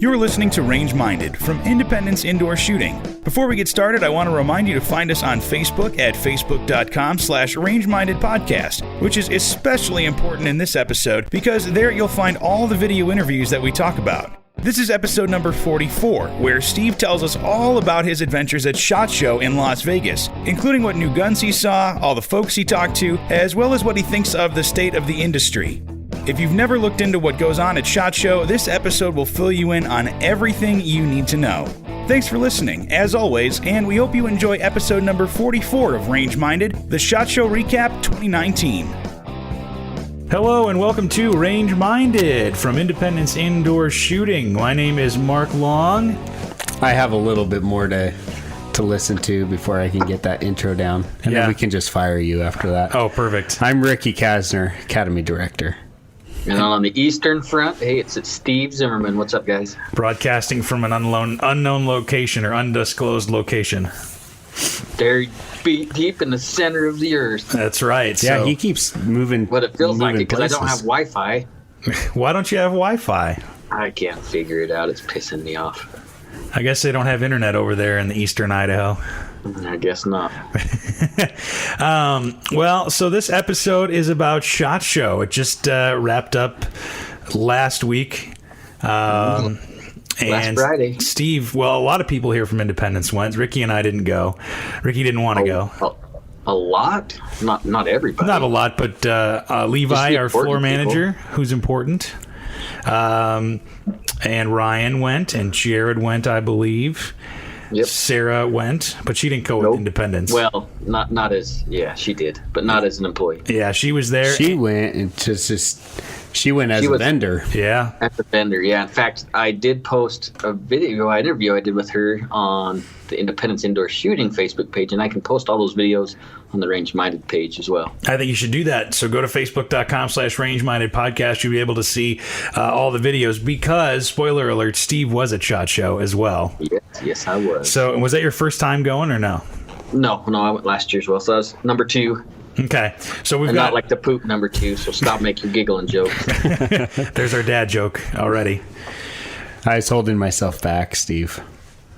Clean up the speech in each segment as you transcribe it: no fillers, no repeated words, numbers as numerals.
You're listening to Range Minded from Independence Indoor Shooting. Before we get started, I want to remind you to find us on Facebook at facebook.com/rangemindedpodcast, which is especially important in this episode because there you'll find all the video interviews that we talk about. This is episode number 44, where Steve tells us all about his adventures at SHOT Show in Las Vegas, including what new guns he saw, all the folks he talked to, as well as what he thinks of the state of the industry. If you've never looked into what goes on at SHOT Show, this episode will fill you in on everything you need to know. Thanks for listening, as always, and we hope you enjoy episode number 44 of Range Minded, the SHOT Show Recap 2019. Hello and welcome to Range Minded from Independence Indoor Shooting. My name is Mark Long. I have a little bit more to listen to before I can get that intro down, and then we can just fire you after that. Oh, perfect. I'm Ricky Kasner, Academy Director. And on the Eastern Front, hey, it's Steve Zimmerman. What's up, guys? Broadcasting from an unknown location or undisclosed location. Very deep in the center of the earth. That's right. Yeah, so, he keeps moving. What it feels like it because I don't have places. Wi-Fi. Why don't you have Wi-Fi? I can't figure it out. It's pissing me off. I guess they don't have internet over there in the Eastern Idaho. I guess not. Well, so this episode is about SHOT Show. It just wrapped up last week. Last Friday. Steve, well, a lot of people here from Independence went. Ricky and I didn't go. Ricky didn't want to go. A lot? Not everybody. Not a lot, but Levi, our floor manager, who's important. And Ryan went, and Jared went, I believe. Yep. Sarah went, but she didn't go with Independence. Well, not as, she did, but not as an employee. Yeah, she was there. She went and she went as a vendor. Yeah. As a vendor, yeah. In fact, I did post a interview I did with her on the Independence Indoor Shooting Facebook page, and I can post all those videos on the Range Minded page as well. I think you should do that. So go to facebook.com/rangemindedpodcast. You'll be able to see all the videos because, spoiler alert, Steve was at SHOT Show as well. Yes, I was. So was that your first time going or no? No, I went last year as well. So I was number 2. Okay. So we've and got... not like the poop number 2, so stop making giggling jokes. There's our dad joke already. I was holding myself back, Steve,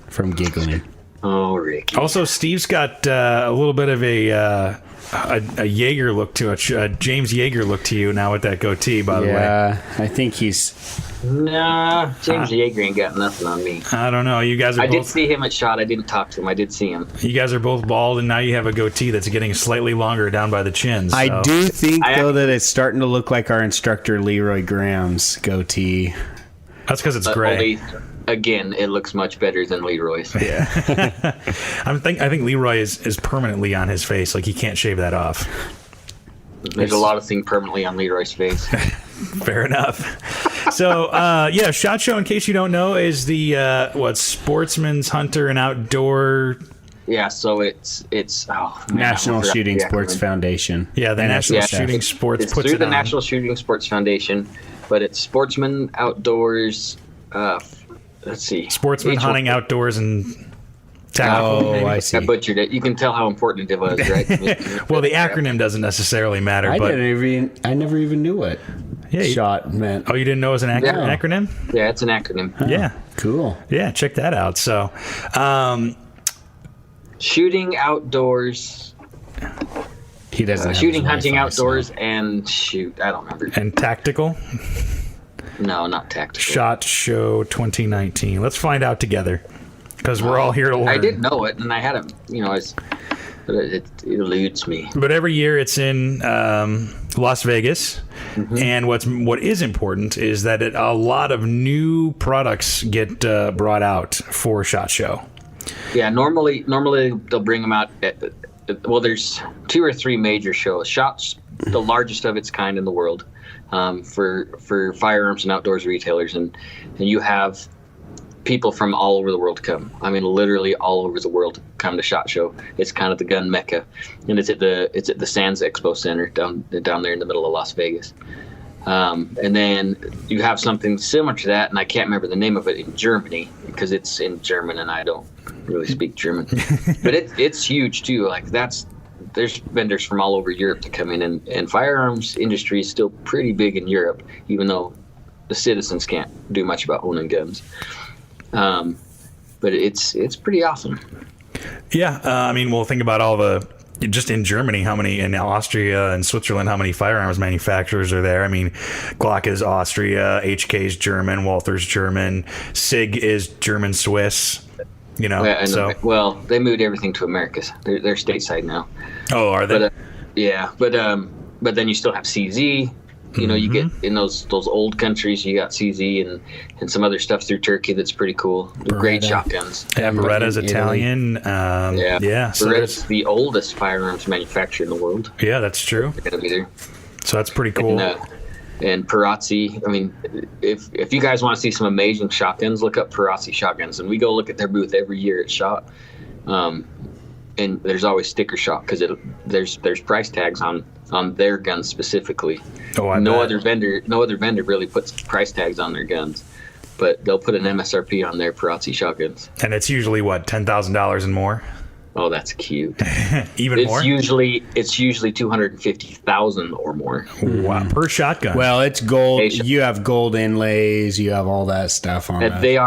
from giggling. Oh, Ricky. Also, Steve's got a little bit of a Jaeger look to it, a James Yeager look to you now with that goatee, by the way. Yeah, I think he's... Nah, James Yeager ain't got nothing on me. I don't know. You guys are I both... did see him at SHOT. I didn't talk to him. I did see him. You guys are both bald, and now you have a goatee that's getting slightly longer down by the chin. So. I do think, though, that it's starting to look like our instructor Leroy Graham's goatee. That's because it's gray. Again, it looks much better than Leroy's. Yeah. I think Leroy is permanently on his face. Like, he can't shave that off. There's a lot of things permanently on Leroy's face. Fair enough. So, SHOT Show, in case you don't know, is the, Sportsman's Hunter and Outdoor... Yeah, so it's National Shooting Sports Foundation. Yeah, the National Shooting Sports it's puts through it the on. National Shooting Sports Foundation, but it's Sportsman Outdoors... let's see. Sportsman Hunting Outdoors and Tackle. Oh, I see. I butchered it. You can tell how important it was, right? Well, the acronym doesn't necessarily matter. I but never even knew what SHOT meant. Oh, you didn't know it was an acronym? Yeah, it's an acronym. Oh, yeah. Cool. Yeah, check that out. So, shooting outdoors. He doesn't. Shooting, hunting outdoors, and shoot. I don't remember. And tactical? No, not tactical. SHOT Show 2019. Let's find out together, because we're all here to learn. I did know it, and I had it. But it eludes me. But every year it's in Las Vegas, and what is important is that a lot of new products get brought out for SHOT Show. Yeah, normally they'll bring them out. There's 2 or 3 major shows. SHOT's the largest of its kind in the world. For firearms and outdoors retailers, and you have people from all over the world come. I mean, literally all over the world come to SHOT Show. It's kind of the gun mecca, and it's at the Sands Expo Center down there in the middle of Las Vegas. And then you have something similar to that, and I can't remember the name of it in Germany because it's in German, and I don't really speak German. But it's huge too. Like there's vendors from all over Europe to come in, and firearms industry is still pretty big in Europe, even though the citizens can't do much about owning guns. But it's pretty awesome. Yeah, I mean, we'll think about all the, just in Germany, how many, in Austria and Switzerland, how many firearms manufacturers are there? I mean, Glock is Austria, HK is German, Walther's German, SIG is German-Swiss, you know. Yeah, so well, they moved everything to Americas. They're stateside now. Oh, are they? But, but then you still have CZ. You know, you get in those old countries, you got CZ and some other stuff through Turkey that's pretty cool. Great shotguns. Yeah, Beretta's Italian. Yeah. So Beretta's the oldest firearms manufacturer in the world. Yeah, that's true. They're gonna be there. So that's pretty cool. And Perazzi. I mean, if you guys want to see some amazing shotguns, look up Perazzi shotguns. And we go look at their booth every year at SHOT. And there's always sticker shock because there's price tags on their guns specifically. Oh, no other vendor really puts price tags on their guns, but they'll put an MSRP on their Perazzi shotguns. And it's usually what, $10,000 and more? Oh, that's cute. Even more? It's usually 250,000 or more. Wow, per shotgun. Well, it's gold. You have gold inlays. You have all that stuff on it. They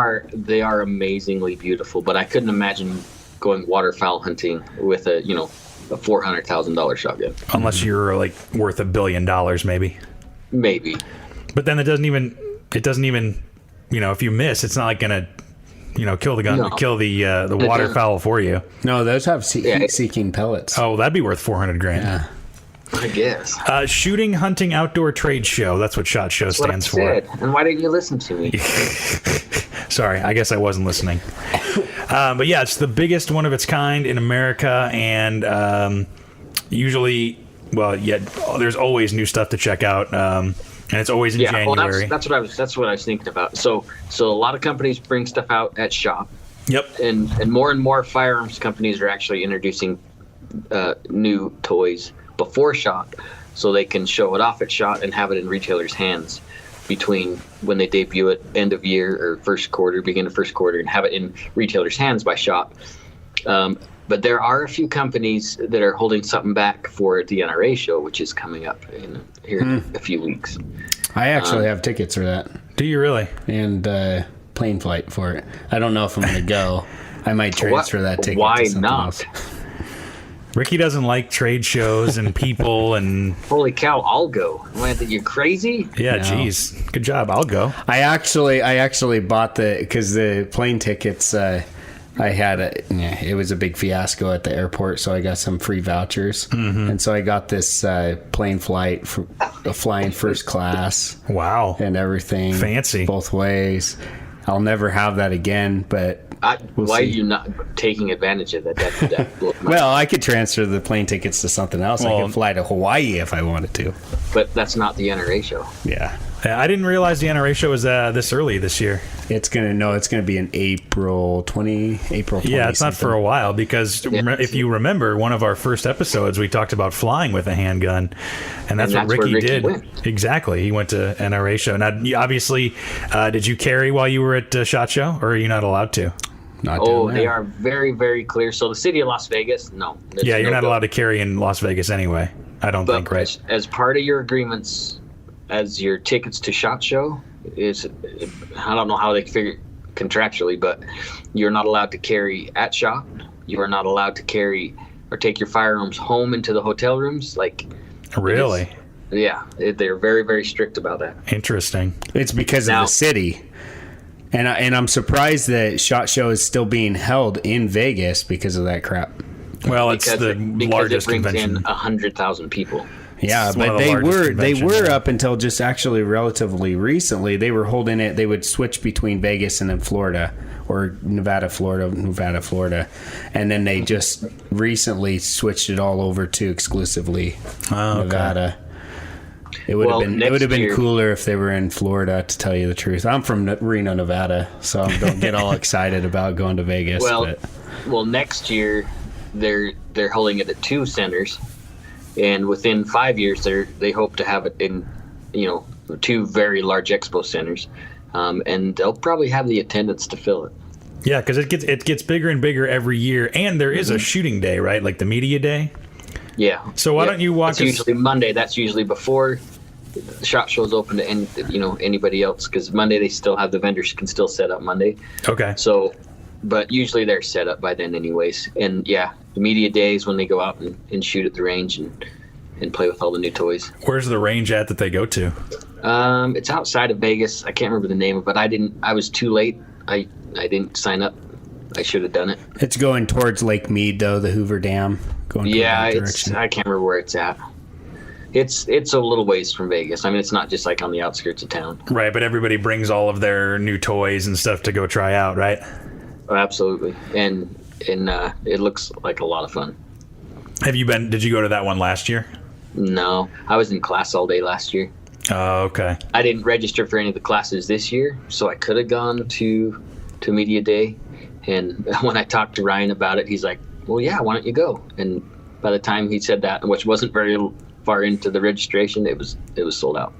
are amazingly beautiful, but I couldn't imagine going waterfowl hunting with a $400,000 shotgun. Unless you're like worth $1 billion, maybe. Maybe. But then it doesn't even, if you miss, it's not like gonna, kill the gun, kill the waterfowl for you. No, those have heat-seeking pellets. Oh, that'd be worth $400,000. Yeah. I guess. Shooting, hunting, outdoor trade show. That's what SHOT Show stands for. And why didn't you listen to me? Sorry, I guess I wasn't listening. But yeah, it's the biggest one of its kind in America, and usually, there's always new stuff to check out, and it's always in January. Well, that's what I was thinking about. So a lot of companies bring stuff out at SHOT. Yep. And more firearms companies are actually introducing new toys before SHOT, so they can show it off at SHOT and have it in retailers' hands between when they debut it end of year or beginning of first quarter, and have it in retailers' hands by SHOT. But there are a few companies that are holding something back for the NRA show, which is coming up in a few weeks. I actually have tickets for that. Do you really? And plane flight for it. I don't know if I'm going to go. I might transfer that ticket to something else. Ricky doesn't like trade shows and people and... Holy cow, I'll go. You're crazy? Yeah, geez. Good job. I'll go. I actually bought because the plane tickets, I had it was a big fiasco at the airport, so I got some free vouchers. Mm-hmm. And so I got this plane flight, flying first class. Wow. And everything. Fancy. Both ways. I'll never have that again, but... why are you not taking advantage of that? Well, I could transfer the plane tickets to something else. I could fly to Hawaii if I wanted to. But that's not the NRA show. Yeah. I didn't realize the NRA show was this early this year. It's gonna be in April 20. Yeah, it's not for a while because if you remember one of our first episodes, we talked about flying with a handgun, and that's what Ricky did. Went. Exactly, he went to NRA show. Now, obviously, did you carry while you were at SHOT Show, or are you not allowed to? They are very, very clear. So the city of Las Vegas, no. Yeah, you're not allowed to carry in Las Vegas anyway. I don't think, right? As part of your agreements, as your tickets to SHOT Show is, I don't know how they figure contractually, but you're not allowed to carry at SHOT. You are not allowed to carry or take your firearms home into the hotel rooms. Really? They're very, very strict about that. Interesting. It's because of the city. And I'm surprised that SHOT Show is still being held in Vegas because of that crap. Well, it's the largest convention. It brings in 100,000 people. Yeah, but they were up until just actually relatively recently. They were holding it. They would switch between Vegas and then Florida, or Nevada, Florida, and then they just recently switched it all over to exclusively Nevada. It would have been cooler if they were in Florida, to tell you the truth. I'm from Reno, Nevada, so don't get all excited about going to Vegas. Well, next year they're holding it at 2 centers, and within 5 years they hope to have it in 2 very large expo centers, and they'll probably have the attendance to fill it. Yeah, because it gets bigger and bigger every year, and there is a shooting day, right? Like the media day. Yeah. So why don't you walk us... It's usually Monday. That's usually before the SHOT Show's open to anybody else, because Monday they still have, the vendors can still set up Monday. Okay. So, but usually they're set up by then anyways. And yeah, the media days when they go out and shoot at the range and play with all the new toys. Where's the range at that they go to? It's outside of Vegas. I can't remember the name of it, but I was too late. I didn't sign up. I should have done it. It's going towards Lake Mead, though, the Hoover Dam. I can't remember where it's at. It's a little ways from Vegas. I mean, it's not just like on the outskirts of town. Right, but everybody brings all of their new toys and stuff to go try out, right? Oh, absolutely. And it looks like a lot of fun. Did you go to that one last year? No, I was in class all day last year. Oh, okay. I didn't register for any of the classes this year, so I could have gone to media day. And when I talked to Ryan about it, he's like, well, yeah, why don't you go? And by the time he said that, which wasn't very far into the registration, it was sold out.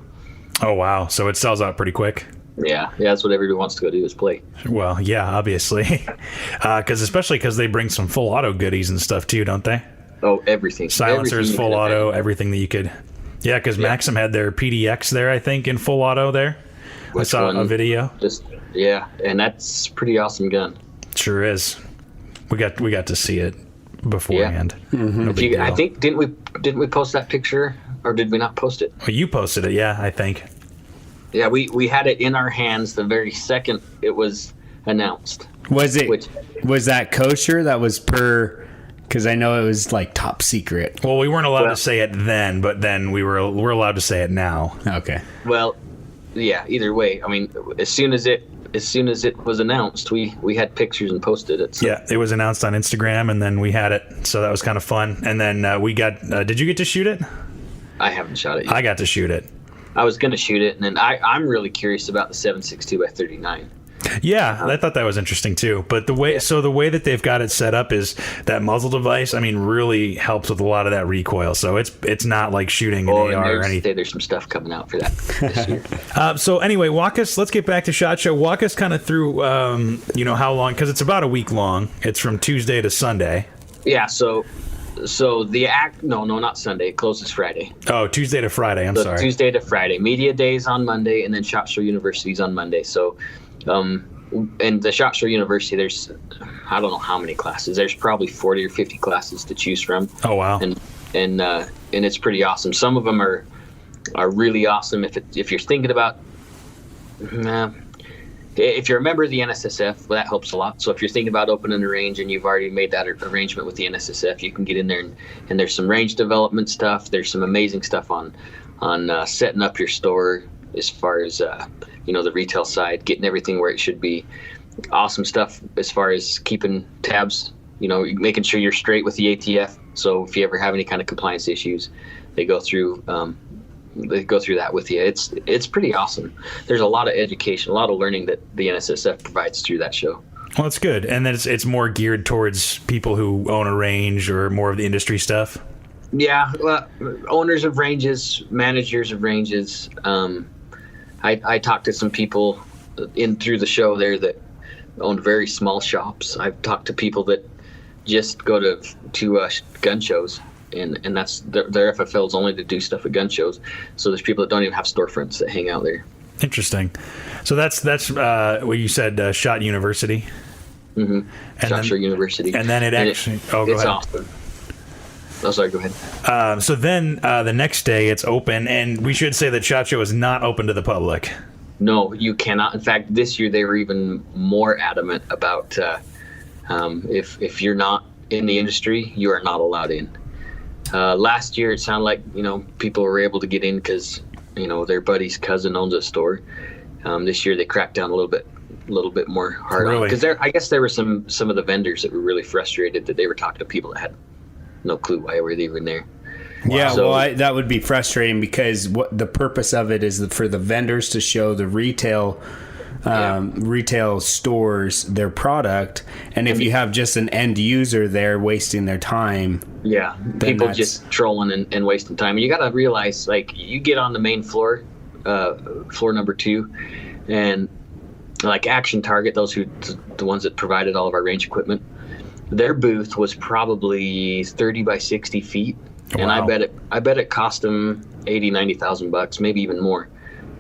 Oh, wow. So it sells out pretty quick. Yeah, that's what everybody wants to go do, is play. Well, yeah, obviously. Especially because they bring some full auto goodies and stuff too, don't they? Oh, everything. Silencers, full auto, everything that you could. Yeah, because Maxim had their PDX there, I think, in full auto there. I saw a video. And that's a pretty awesome gun. Sure is. We got to see it beforehand. Yeah. Mm-hmm. No big deal. I think didn't we post that picture, or did we not post it? Well, you posted it, yeah, I think. Yeah, we had it in our hands the very second it was announced. Was that kosher? That was per. Because I know it was like top secret. Well, we weren't allowed to say it then, but then we're allowed to say it now. Okay. Well, yeah. Either way, I mean, as soon as it was announced, we had pictures and posted it. So. Yeah, it was announced on Instagram, and then we had it, so that was kind of fun. And then we got. Did you get to shoot it? I haven't shot it yet. I got to shoot it. I was going to shoot it, and then I'm really curious about the 7.62 by 39. Yeah, I thought that was interesting too. But the way that they've got it set up is that muzzle device, I mean, really helps with a lot of that recoil. So it's not like shooting an AR or anything. There's some stuff coming out for that this year. So anyway, let's get back to SHOT Show. Walk us kind of through, how long, because it's about a week long. It's from Tuesday to Sunday. Yeah, so not Sunday. It closes Friday. Oh, Tuesday to Friday. I'm sorry. Tuesday to Friday. Media days on Monday, and then SHOT Show University's on Monday. So, and the SHOT Show University, there's, I don't know how many classes. There's probably 40 or 50 classes to choose from. Oh, wow. And it's pretty awesome. Some of them are really awesome. If you're thinking about, if you're a member of the NSSF, well, that helps a lot. So if you're thinking about opening a range and you've already made that arrangement with the NSSF, you can get in there and there's some range development stuff. There's some amazing stuff on setting up your store as far as the retail side, getting everything where it should be. Awesome stuff as far as keeping tabs, making sure you're straight with the ATF. So if you ever have any kind of compliance issues, they go through that with you. It's pretty awesome. There's a lot of education, a lot of learning that the NSSF provides through that show. Well, it's good. And then it's more geared towards people who own a range or more of the industry stuff. Yeah, well, owners of ranges, managers of ranges. I talked to some people through the show there that owned very small shops. I've talked to people that just go to gun shows, and that's their FFL is only to do stuff at gun shows. So there's people that don't even have storefronts that hang out there. Interesting. So that's what you said, SHOT University. Mm-hmm. SHOT Show University. And then it's go ahead. Awesome. Oh, sorry, go ahead. So then the next day it's open, and we should say that SHOT Show is not open to the public. No, you cannot. In fact, this year they were even more adamant about if you're not in the industry, you are not allowed in. Last year it sounded like people were able to get in because their buddy's cousin owns a store. This year they cracked down a little bit more hard on, because I guess there were some of the vendors that were really frustrated that they were talking to people that had no clue why they were even there. Yeah, so, that would be frustrating because what the purpose of it is for the vendors to show the retail stores their product, and if you have just an end user there wasting their time, people just trolling and wasting time. And you got to realize, you get on the main floor, floor number 2, and like Action Target, the ones that provided all of our range equipment, their booth was probably 30 by 60 feet. And Wow. I bet it cost them $80,000-$90,000, maybe even more,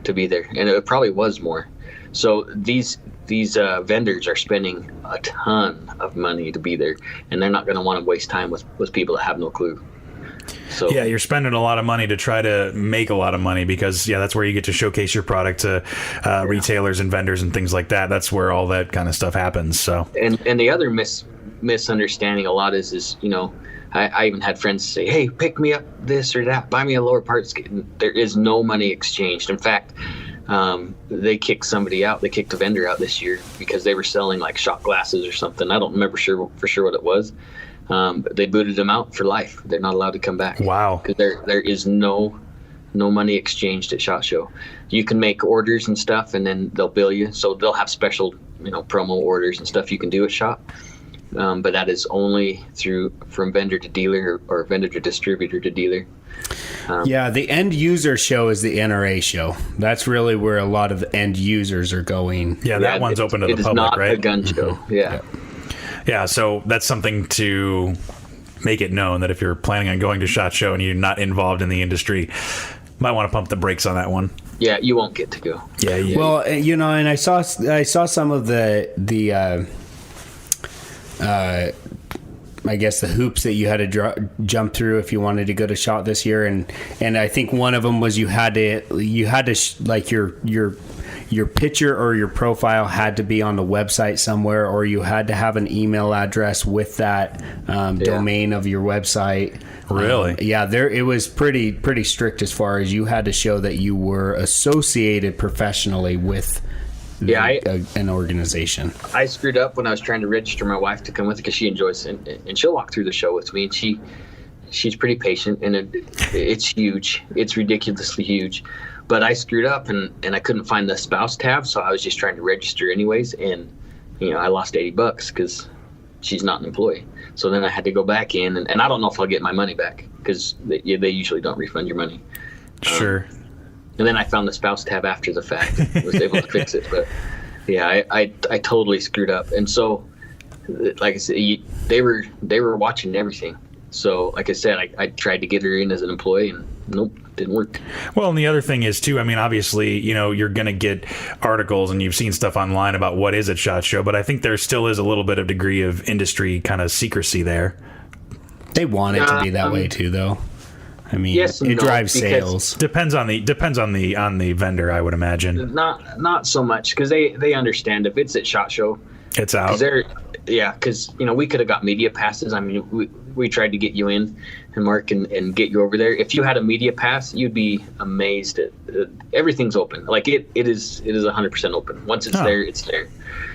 to be there, and it probably was more. So these vendors are spending a ton of money to be there, and they're not going to want to waste time with people that have no clue. So Yeah, you're spending a lot of money to try to make a lot of money because, that's where you get to showcase your product to retailers and vendors and things like that. That's where all that kind of stuff happens. So and the other misunderstanding a lot is I even had friends say, hey, pick me up this or that, buy me a lower parts kit. There is no money exchanged. In fact, they kicked somebody out. They kicked a vendor out this year because they were selling like shot glasses or something. I don't remember for sure what it was. But they booted them out for life. They're not allowed to come back. Wow. Because there is no money exchanged at SHOT Show. You can make orders and stuff, and then they'll bill you. So they'll have special, promo orders and stuff you can do at SHOT. But that is only from vendor to dealer or vendor to distributor to dealer. The end user show is the NRA show. That's really where a lot of the end users are going. Yeah, that one's open to the public, not right? a gun show. Yeah. Yeah, so that's something to make it known that if you're planning on going to SHOT Show and you're not involved in the industry, might want to pump the brakes on that one. Yeah, you won't get to go. Yeah. Well, and I saw some of the I guess the hoops that you had to jump through if you wanted to go to SHOT this year, and I think one of them was you had to like your picture or your profile had to be on the website somewhere, or you had to have an email address with that domain of your website. Really? It was pretty strict as far as you had to show that you were associated professionally with an organization. I screwed up when I was trying to register my wife to come with because she enjoys it, and she'll walk through the show with me, and she's pretty patient, and it's huge. It's ridiculously huge. But I screwed up, and I couldn't find the spouse tab, so I was just trying to register anyways, and I lost $80 because she's not an employee. So then I had to go back in, and I don't know if I'll get my money back because they usually don't refund your money. Sure. And then I found the spouse tab after the fact, was able to fix it. But yeah, I totally screwed up, and so like I said, they were watching everything. So like I said, I tried to get her in as an employee, and nope, didn't work. Well, and the other thing is too, obviously, you're going to get articles and you've seen stuff online about what is at SHOT Show, but I think there still is a little bit of degree of industry kind of secrecy there. They want it to be that way too, though. Yes, it drives sales. Depends on the vendor, I would imagine. Not so much because they understand if it's at SHOT Show, it's out. Because we could have got media passes. We tried to get you in, and Mark, and get you over there. If you had a media pass, you'd be amazed at everything's open. Like it is 100% open. Once it's there, it's there.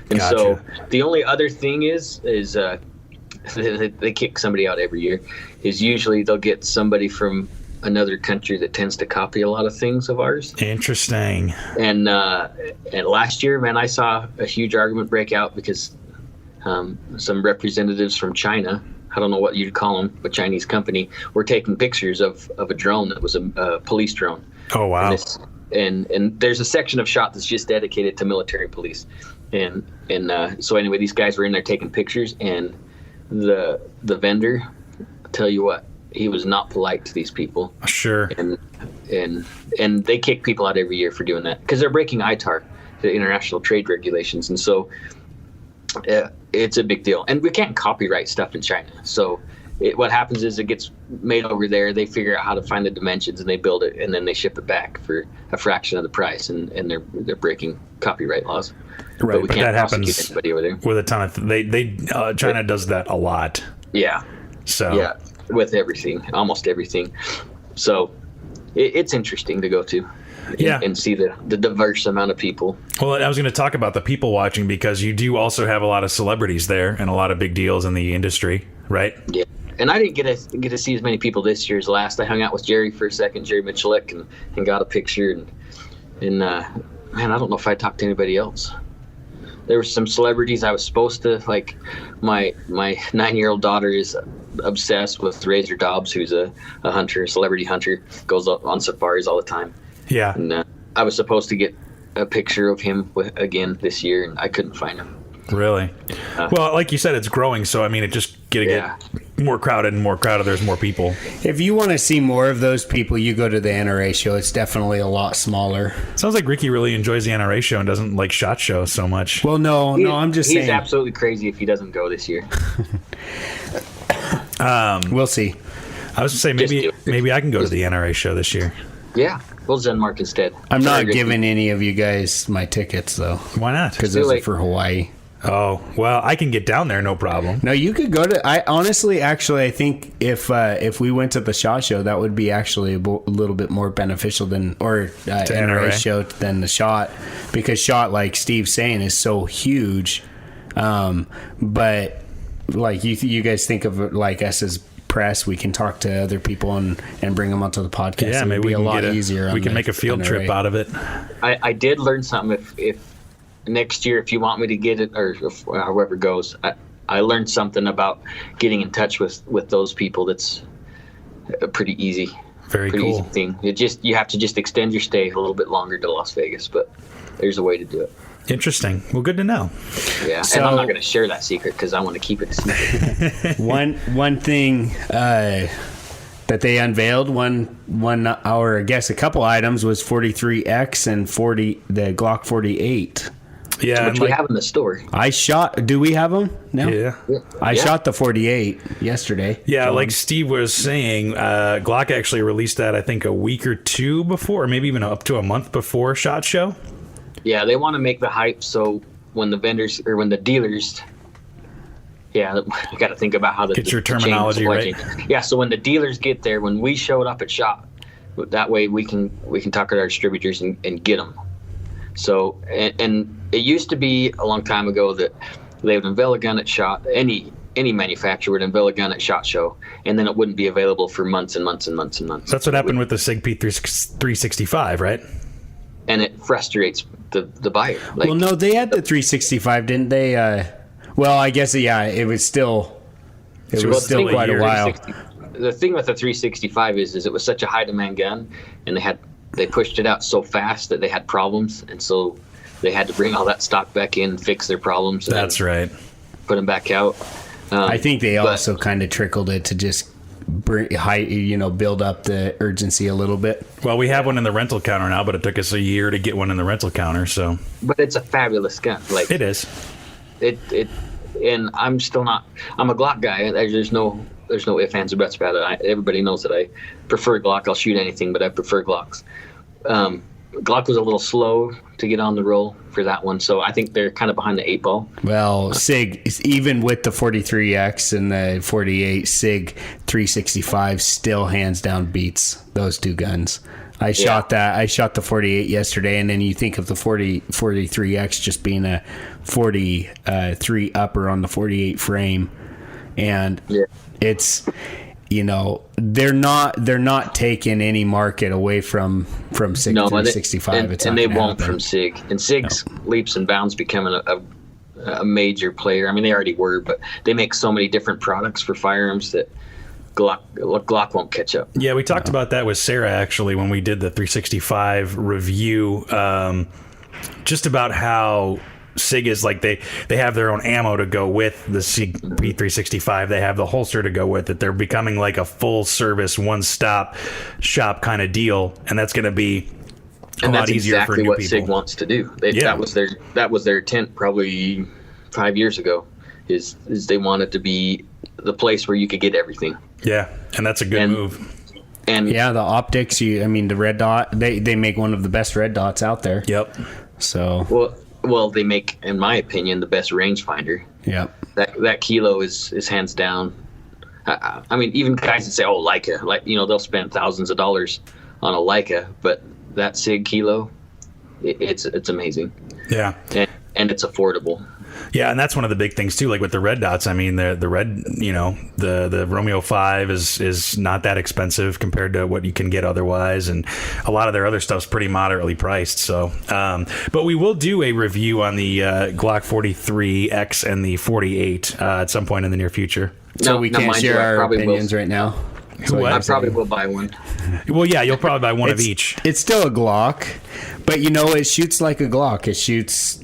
And Gotcha. so the only other thing is they kick somebody out every year. Is usually they'll get somebody from another country that tends to copy a lot of things of ours. Interesting. And last year, man, I saw a huge argument break out because some representatives from China, I don't know what you'd call them, a Chinese company, were taking pictures of a drone that was a police drone. Oh, wow. And there's a section of SHOT that's just dedicated to military police. And so anyway, these guys were in there taking pictures, and the vendor, I'll tell you what, he was not polite to these people. Sure. And they kick people out every year for doing that because they're breaking ITAR, the international trade regulations. And so it's a big deal. And we can't copyright stuff in China. So what happens is it gets made over there. They figure out how to find the dimensions, and they build it, and then they ship it back for a fraction of the price. And they're breaking copyright laws. Right, but we can't that happens anybody over there. With a ton of China does that a lot. Yeah. So yeah, with everything, almost everything. So it's interesting to go to. And see the diverse amount of people. Well, I was going to talk about the people watching because you do also have a lot of celebrities there and a lot of big deals in the industry, right? Yeah. And I didn't get to see as many people this year as last. I hung out with Jerry for a second, Jerry Mitchellek, and got a picture. And man, I don't know if I talked to anybody else. There were some celebrities I was supposed to, like my 9-year-old daughter is obsessed with Razor Dobbs, who's a hunter, a celebrity hunter, goes on safaris all the time. Yeah. And I was supposed to get a picture of him again this year, and I couldn't find him. Really? Well, like you said, it's growing, so I mean, it just get more crowded and more crowded. There's more people. If you want to see more of those people, you go to the NRA show. It's definitely a lot smaller. Sounds like Ricky really enjoys the NRA show and doesn't like SHOT Show so much. Well, no, I'm just saying. He's absolutely crazy if he doesn't go this year. We'll see. I was going to say, maybe I can go to the NRA show this year. Yeah, we'll Zenmark instead. I'm not giving any of you guys my tickets, though. Why not? Because those are for Hawaii. Oh, well, I can get down there, no problem. No, you could go to... I honestly, I think if we went to the SHOT Show, that would be actually a little bit more beneficial than... Or NRA show than the SHOT. Because SHOT, like Steve's saying, is so huge. But, like, you guys think of it like us as press, we can talk to other people and bring them onto the podcast. Yeah, maybe we can a lot easier. We can make a field trip out of it. I did learn something. If next year, if you want me to get it, or however it goes, I learned something about getting in touch with those people. That's a pretty easy, easy thing. You have to just extend your stay a little bit longer to Las Vegas, but there's a way to do it. Interesting. Well, good to know. Yeah, so, and I'm not going to share that secret because I want to keep it a secret. One thing that they unveiled one hour, I guess, a couple items was 43X and the Glock 48. Yeah, which we have in the store. Do we have them? No. Yeah. I shot the 48 yesterday. Yeah, like Steve was saying, Glock actually released that I think a week or two before, or maybe even up to a month before SHOT Show. Yeah, they want to make the hype so when the vendors or when the dealers, you got to think about how get your terminology right. Yeah, so when the dealers get there, when we showed up at SHOT, that way we can talk to our distributors and get them. So and it used to be a long time ago that they would unveil a gun at SHOT. Any manufacturer would unveil a gun at SHOT Show, and then it wouldn't be available for months and months and months and months. That's what happened with the SIG P365, right? And it frustrates the buyer. Like, well, no, they had the 365, didn't they? Well, I guess it was still quite a while. The thing with the 365 is it was such a high demand gun, and they pushed it out so fast that they had problems, and so they had to bring all that stock back in, fix their problems. That's right. Put them back out. I think they also kind of trickled it to just build up the urgency a little bit. Well, we have one in the rental counter now, but it took us a year to get one in the rental counter. So, but it's a fabulous gun. Like it is. And I'm still not. I'm a Glock guy. There's no ifs, ands, or buts about it. Everybody knows that I prefer Glock. I'll shoot anything, but I prefer Glocks. Glock was a little slow to get on the roll for that one, so I think they're kind of behind the 8 ball. Well, SIG, even with the 43X and the 48, SIG 365 still hands down beats those two guns. I shot the 48 yesterday, and then you think of the 43X just being a 43 upper on the 48 frame, and it's... they're not taking any market away from SIG 365. And they won't from SIG. And SIG's leaps and bounds becoming a major player. I mean, they already were, but they make so many different products for firearms that Glock won't catch up. Yeah, we talked about that with Sarah actually when we did the 365 review. Just about how SIG is like they have their own ammo to go with the SIG P365. They have the holster to go with it. They're becoming like a full service, one stop shop kind of deal, and that's going to be a lot easier for new people. And that's exactly what SIG wants to do. That was their intent probably 5 years ago. Is they wanted to be the place where you could get everything. Yeah, and that's a good move. And the optics. The red dot. They make one of the best red dots out there. Yep. So Well, they make, in my opinion, the best rangefinder. Yeah. That kilo is hands down. I mean, even guys that say, "Oh, Leica," they'll spend thousands of dollars on a Leica, but that SIG kilo, it's amazing. Yeah. And it's affordable. Yeah, and that's one of the big things too. Like with the red dots, I mean, the red, the Romeo 5 is not that expensive compared to what you can get otherwise, and a lot of their other stuff's pretty moderately priced. So, but we will do a review on the Glock 43X and the 48 at some point in the near future. So we can't share our opinions right now. I probably will buy one. Well, yeah, you'll probably buy one of each. It's still a Glock, but it shoots like a Glock. It shoots.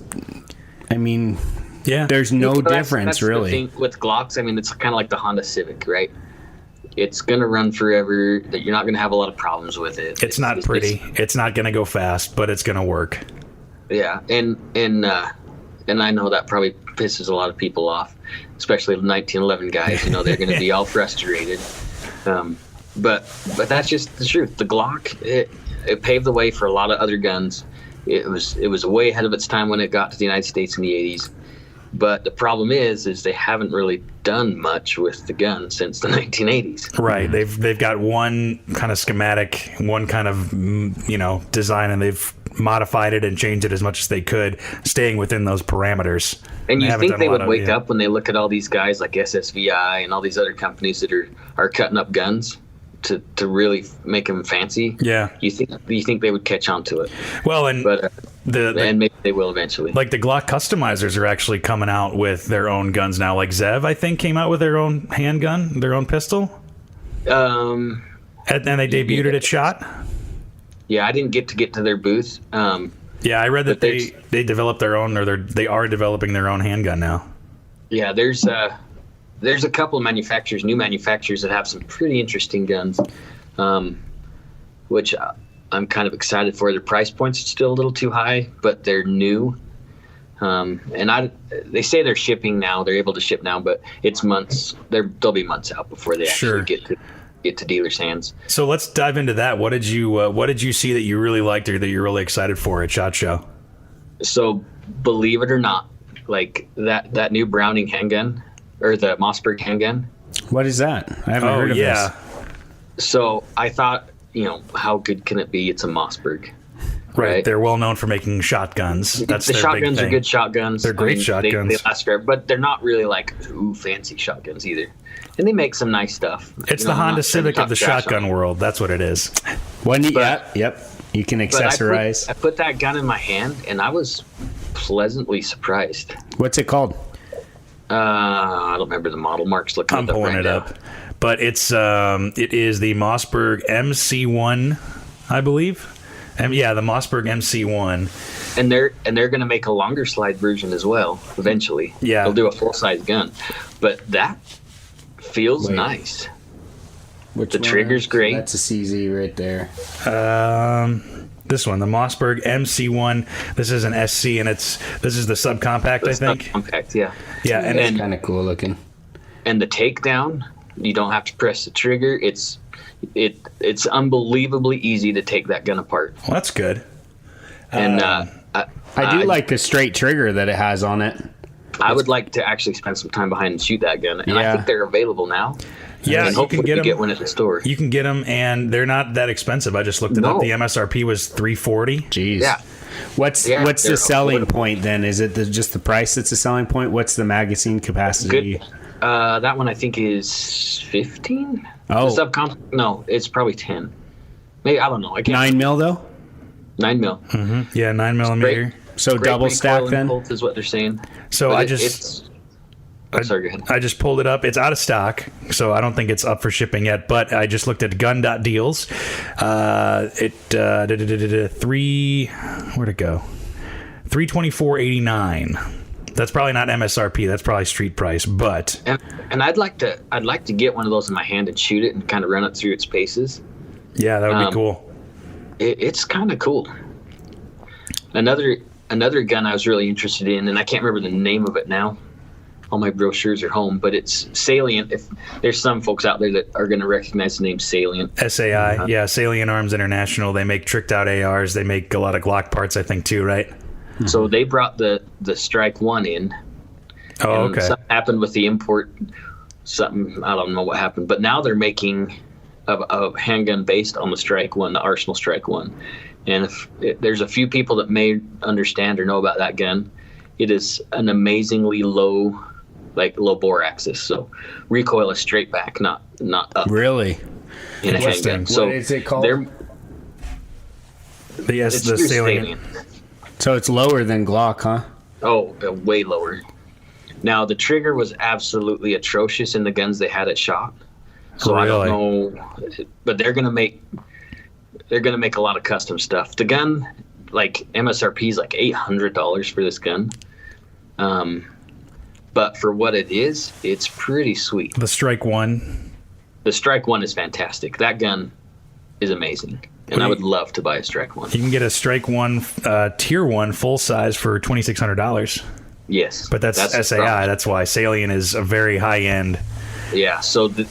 Yeah. There's no difference, that's really. The thing with Glocks, I mean, it's kind of like the Honda Civic, right? It's going to run forever. That you're not going to have a lot of problems with it. It's not pretty. It's not going to go fast, but it's going to work. Yeah, and I know that probably pisses a lot of people off, especially the 1911 guys. You know, they're going to be all frustrated. But that's just the truth. The Glock, it paved the way for a lot of other guns. It was way ahead of its time when it got to the United States in the 80s. But the problem is they haven't really done much with the gun since the 1980s. Right. They've got one kind of schematic, one kind of design, and they've modified it and changed it as much as they could, staying within those parameters. And you think they would wake up when they look at all these guys like SSVI and all these other companies that are cutting up guns to really make them fancy? Yeah. You think they would catch on to it? Well, and maybe they will eventually. Like the Glock customizers are actually coming out with their own guns now. Like Zev, I think, came out with their own handgun, their own pistol. And they debuted it at SHOT. Yeah, I didn't get to their booth. Yeah, I read that they developed their own, or they are developing their own handgun now. Yeah, there's a couple of new manufacturers that have some pretty interesting guns, which I'm kind of excited for. Their price point's still a little too high, but they're new. They say they're shipping now. They're able to ship now, but it's months. They'll be months out before they actually get to dealers' hands. So let's dive into that. What did you see that you really liked or that you're really excited for at SHOT Show? So believe it or not, like that new Browning handgun or the Mossberg handgun. What is that? I haven't heard of this. So I thought, how good can it be? It's a Mossberg. Right. They're well known for making shotguns. That's the their shotguns big thing. are good shotguns. They're great shotguns. They last forever, but they're not really like fancy shotguns either. And they make some nice stuff. It's the Honda Civic of the shotgun world. That's what it is. Yep. You can accessorize. I put that gun in my hand, and I was pleasantly surprised. What's it called? I don't remember the model. Mark's looking I'm pulling it up. But it is the Mossberg MC1, I believe. The Mossberg MC1. And they're going to make a longer slide version as well eventually. Yeah. They'll do a full-size gun. But that feels nice. The trigger's great. That's a CZ right there. This one, the Mossberg MC1. This is an SC, and this is the subcompact, I think. Subcompact, yeah. Yeah, and it's kind of cool looking. And the takedown, you don't have to press the trigger. It's unbelievably easy to take that gun apart. Well, that's good. And I do like the straight trigger that it has on it. I would like to actually spend some time behind and shoot that gun, and I think they're available now. Yeah, and hopefully you can get one at the store. You can get them, and they're not that expensive. I just looked it up. The MSRP was $340. Jeez. Yeah. What's the selling point then? Is it just the price that's the selling point? What's the magazine capacity? Good. That one I think is 15. Oh, no, it's probably 10. Maybe, I don't know. I can't 9 mil though. 9 mil. Mm-hmm. Yeah, 9 millimeter. So double stack then. Is what they're saying. So but sorry, go ahead. I just pulled it up. It's out of stock, so I don't think it's up for shipping yet. But I just looked at gun.deals. Where'd it go? $324.89. That's probably not MSRP. That's probably street price. But and I'd like to get one of those in my hand and shoot it and kind of run it through its paces. Yeah, that would be cool. It's kind of cool. Another gun I was really interested in, and I can't remember the name of it now. All my brochures are home, but it's Salient. If there's some folks out there that are going to recognize the name Salient. SAI, Salient Arms International. They make tricked out ARs. They make a lot of Glock parts, I think, too, right? So they brought the Strike 1 in. Oh, okay. Something happened with the import. Something, I don't know what happened, but now they're making a handgun based on the Strike 1, the Arsenal Strike 1. And there's a few people that may understand or know about that gun. It is an amazingly low bore axis, so recoil is straight back, not up. Really? In a handgun. So what is it called? The Salient. So it's lower than Glock, huh? Oh, way lower. Now the trigger was absolutely atrocious in the guns they had at SHOT. So really? I don't know, but they're gonna make a lot of custom stuff. The gun, like MSRP is like $800 for this gun. but for what it is, it's pretty sweet. The Strike One. The Strike One is fantastic. That gun is amazing, and I would love to buy a Strike One. You can get a Strike One Tier 1 full size for $2,600. Yes, but that's SAI. That's why Salient is a very high end. Yeah. So the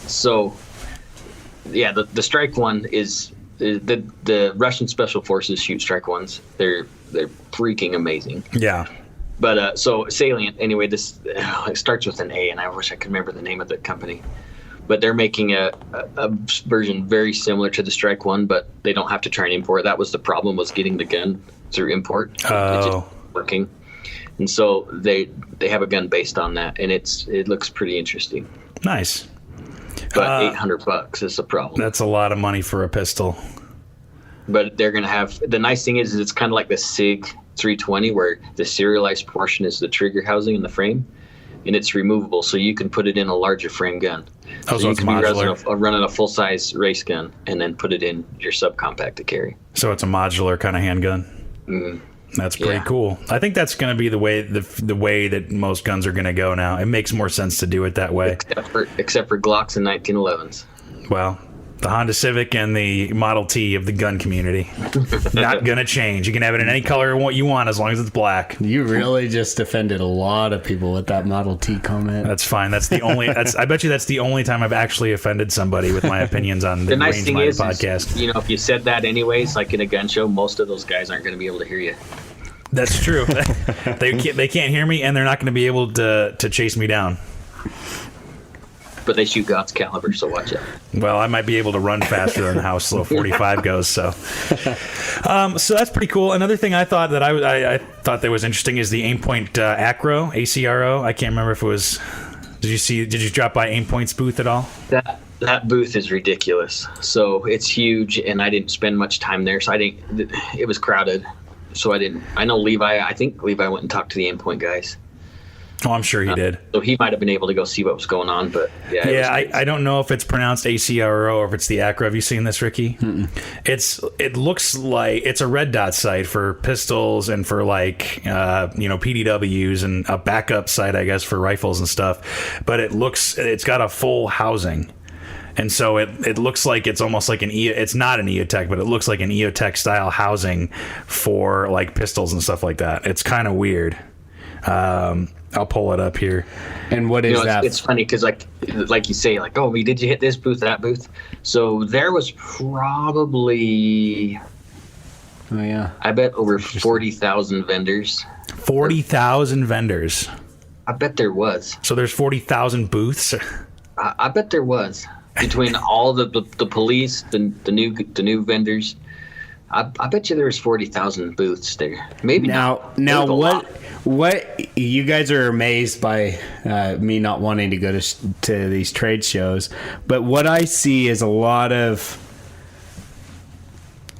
Strike One is the Russian Special Forces shoot Strike Ones. They're freaking amazing. Yeah. But so Salient, anyway, this it starts with an A, and I wish I could remember the name of the company. But they're making a version very similar to the Strike One, but they don't have to try and import. That was the problem, was getting the gun through import. It's just working. And so they have a gun based on that, and it looks pretty interesting. Nice. But $800 is the problem. That's a lot of money for a pistol. But they're going to have, the nice thing is it's kind of like the SIG 320, where the serialized portion is the trigger housing in the frame, and it's removable, so you can put it in a larger frame gun. So you it's can modular. be running a full-size race gun and then put it in your subcompact to carry. So it's a modular kind of handgun. That's pretty cool. I think that's going to be the way that most guns are going to go now. It makes more sense to do it that way. Except for Glocks and 1911s. Well, the Honda Civic and the Model T of the gun community. Not going to change. You can have it in any color you want as long as it's black. You really just offended a lot of people with that Model T comment. That's fine. That's the only. I bet you that's the only time I've actually offended somebody with my opinions on the nice thing is, podcast. If you said that anyways, like in a gun show, most of those guys aren't going to be able to hear you. That's true. They can't hear me, and they're not going to be able to chase me down. But they shoot God's caliber, so watch out. Well, I might be able to run faster than how slow 45 goes. So that's pretty cool. Another thing I thought that I thought that was interesting is the Aimpoint Acro, ACRO. I can't remember if it was. Did you drop by Aimpoint's booth at all? That booth is ridiculous. So it's huge, and I didn't spend much time there. So it was crowded. So I didn't. I know Levi. I think Levi went and talked to the Aimpoint guys. Oh, I'm sure he did. So he might have been able to go see what was going on, but I don't know if it's pronounced ACRO or if it's the Acro. Have you seen this, Ricky? It looks like it's a red dot sight for pistols and for PDWs and a backup sight, I guess, for rifles and stuff. But it's got a full housing. And so it looks like it's almost like it's not an EOTech, but it looks like an EOTech style housing for like pistols and stuff like that. It's kind of weird. I'll pull it up here. And what is that? It's funny because like you say, like, oh, did you hit this booth, that booth? So there was probably, I bet over 40,000 vendors. 40,000 vendors. I bet there was. So there's 40,000 booths. I bet there was, between all the police, the new vendors. I bet you there's 40,000 booths there. Maybe now what you guys are amazed by me not wanting to go to these trade shows, but what I see is a lot of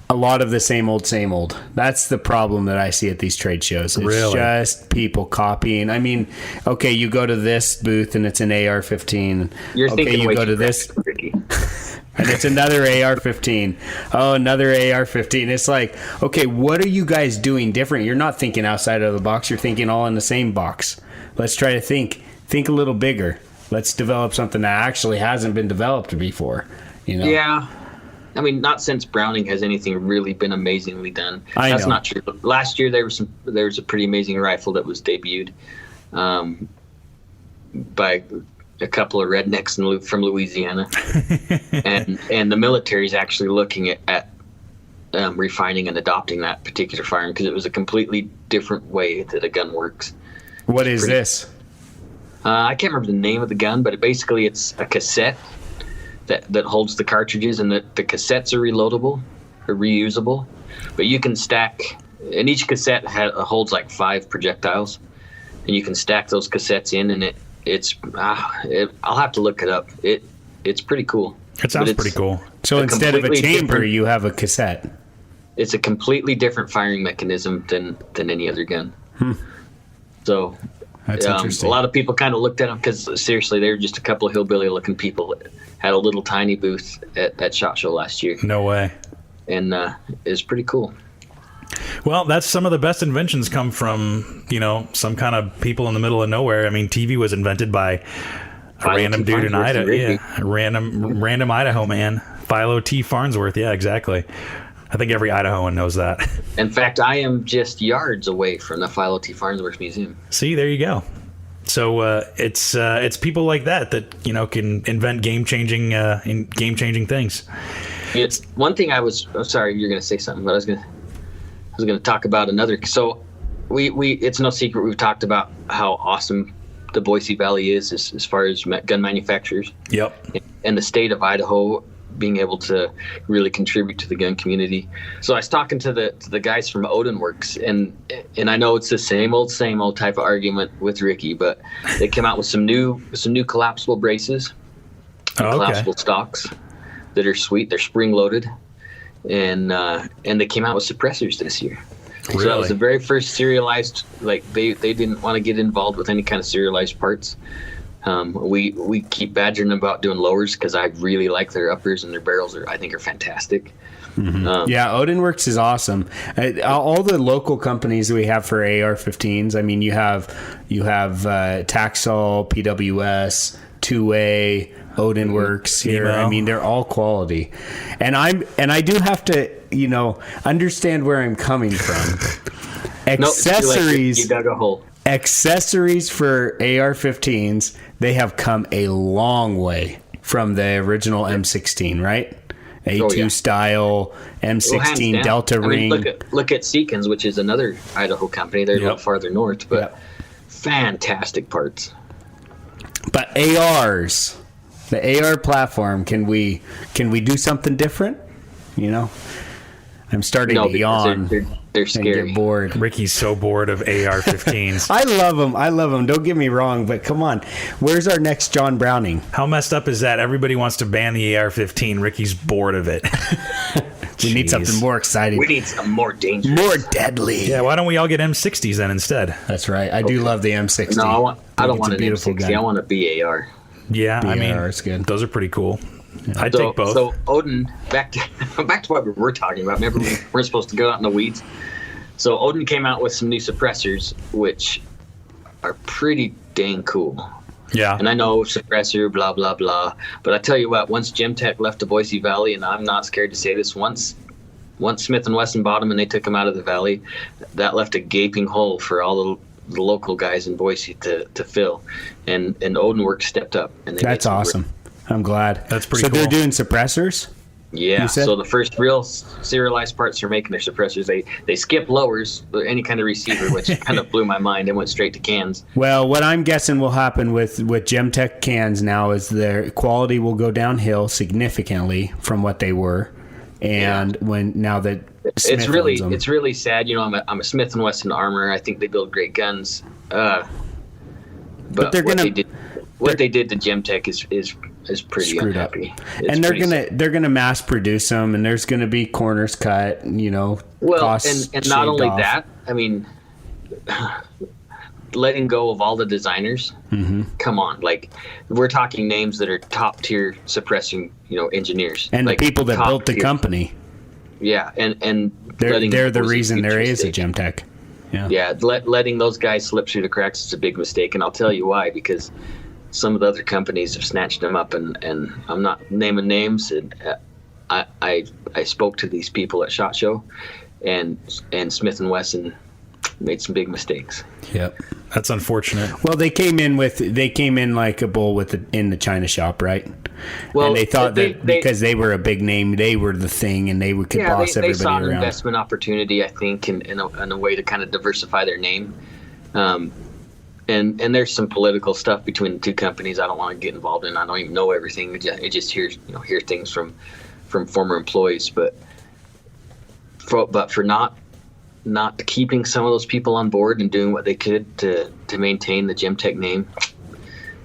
the same old. That's the problem that I see at these trade shows. It's just people copying. I mean, okay, you go to this booth and it's an AR-15. You go to this and it's another AR-15. Oh, another AR-15. It's like, okay, what are you guys doing different? You're not thinking outside of the box. You're thinking all in the same box. Let's try to think a little bigger. Let's develop something that actually hasn't been developed before. Yeah. I mean, not since Browning has anything really been amazingly done. That's not true. Last year there was a pretty amazing rifle that was debuted by a couple of rednecks from Louisiana, and the military is actually looking at refining and adopting that particular firearm because it was a completely different way that a gun works. What is this? I can't remember the name of the gun, but it's a cassette that holds the cartridges, and the cassettes are reloadable or reusable, but you can stack, and each cassette holds like 5 projectiles, and you can stack those cassettes in, and I'll have to look it up. It's pretty cool. It sounds pretty cool. So instead of a chamber, you have a cassette. It's a completely different firing mechanism than any other gun. So that's interesting. A lot of people kind of looked at them because seriously, they were just a couple of hillbilly-looking people that had a little tiny booth at SHOT Show last year. No way. And it's pretty cool. Well, that's some of the best inventions come from, some kind of people in the middle of nowhere. I mean, TV was invented by a random dude in Idaho. Yeah, a random Idaho man. Philo T. Farnsworth. Yeah, exactly. I think every Idahoan knows that. In fact, I am just yards away from the Philo T. Farnsworth Museum. See, there you go. So it's people like that can invent game-changing things. It's one thing I'm sorry, you're going to say something, but I was going to talk about another. So we it's no secret we've talked about how awesome the Boise Valley is as far as gun manufacturers. Yep. And the state of Idaho being able to really contribute to the gun community. So I was talking to the guys from Odin Works, and I know it's the same old type of argument with Ricky, but they came out with some new collapsible braces, collapsible stocks that are sweet. They're spring loaded, and they came out with suppressors this year. Really? So that was the very first serialized. Like they didn't want to get involved with any kind of serialized parts. We keep badgering them about doing lowers because I really like their uppers, and their barrels I think are fantastic. Mm-hmm. Odin Works is awesome. All the local companies we have for AR-15s. I mean, you have Taxol, PWS, 2A, Odin Works here. I mean, they're all quality, and I do have to understand where I'm coming from. Accessories. You dug a hole. Accessories for AR-15s, they have come a long way from the original M16, right? A2 style M16 Delta Ring. Look at Seekins, which is another Idaho company. They're a little farther north, but fantastic parts. But ARs, the AR platform, can we do something different? I'm starting to yawn. They're scary. Get bored. Ricky's so bored of AR-15s. I love them. Don't get me wrong, but come on. Where's our next John Browning? How messed up is that? Everybody wants to ban the AR-15. Ricky's bored of it. We need something more exciting. We need some more dangerous. More deadly. Yeah, why don't we all get M60s then instead? That's right. I do love the M60. No, I don't want an M60. Gun. I want a BAR. Yeah, BAR is good. Those are pretty cool. Yeah. I'd take both. So Odin, back to what we were talking about. Remember, we weren't supposed to go out in the weeds. So Odin came out with some new suppressors, which are pretty dang cool. Yeah. And I know suppressor, blah, blah, blah. But I tell you what, once Gemtech left the Boise Valley, and I'm not scared to say this, once Smith & Wesson bought them and they took them out of the valley, that left a gaping hole for all the local guys in Boise to fill. And Odin Works stepped up. And that's awesome. I'm glad. That's pretty cool. So they're doing suppressors? Yeah, so the first real serialized parts they're making their suppressors. They skip lowers, any kind of receiver, which kind of blew my mind, and went straight to cans. Well, what I'm guessing will happen with Gemtech cans now is their quality will go downhill significantly from what they were, and now that Smith owns them. It's really sad. I'm a Smith & Wesson armor. I think they build great guns, but what they did to Gemtech is pretty screwed unhappy. Up. And they're gonna mass produce them, and there's gonna be corners cut. Costs and not only off. that, I mean, letting go of all the designers. Mm-hmm. Come on, like we're talking names that are top tier suppressing, engineers and the people that built the company. Yeah, and they're the reason there is a Gemtech. Yeah, letting those guys slip through the cracks is a big mistake, and I'll tell you why. Because some of the other companies have snatched them up, and I'm not naming names. And I spoke to these people at SHOT Show, and Smith & Wesson made some big mistakes. Yep, that's unfortunate. Well, they came in like a bull in the China shop, right? Well, and they thought that because they were a big name, they were the thing, and they could boss everybody around. They saw an investment opportunity, I think, in a way to kind of diversify their name. And there's some political stuff between the two companies I don't want to get involved in. I don't even know everything. I just hear things from former employees. But for not keeping some of those people on board and doing what they could to maintain the Gemtech name,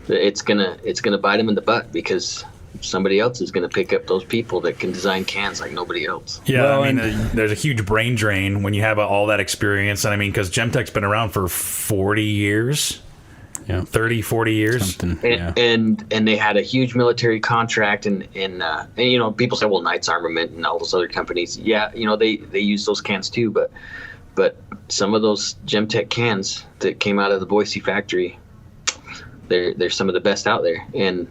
it's gonna bite them in the butt, because somebody else is going to pick up those people that can design cans like nobody else. Yeah, there's a huge brain drain when you have all that experience. And I mean, because Gemtech's been around for 40 years. 30, 40 years. And they had a huge military contract, and you know, people say, well, Knight's Armament and all those other companies, yeah, you know, they use those cans too, but some of those Gemtech cans that came out of the Boise factory, they're some of the best out there. And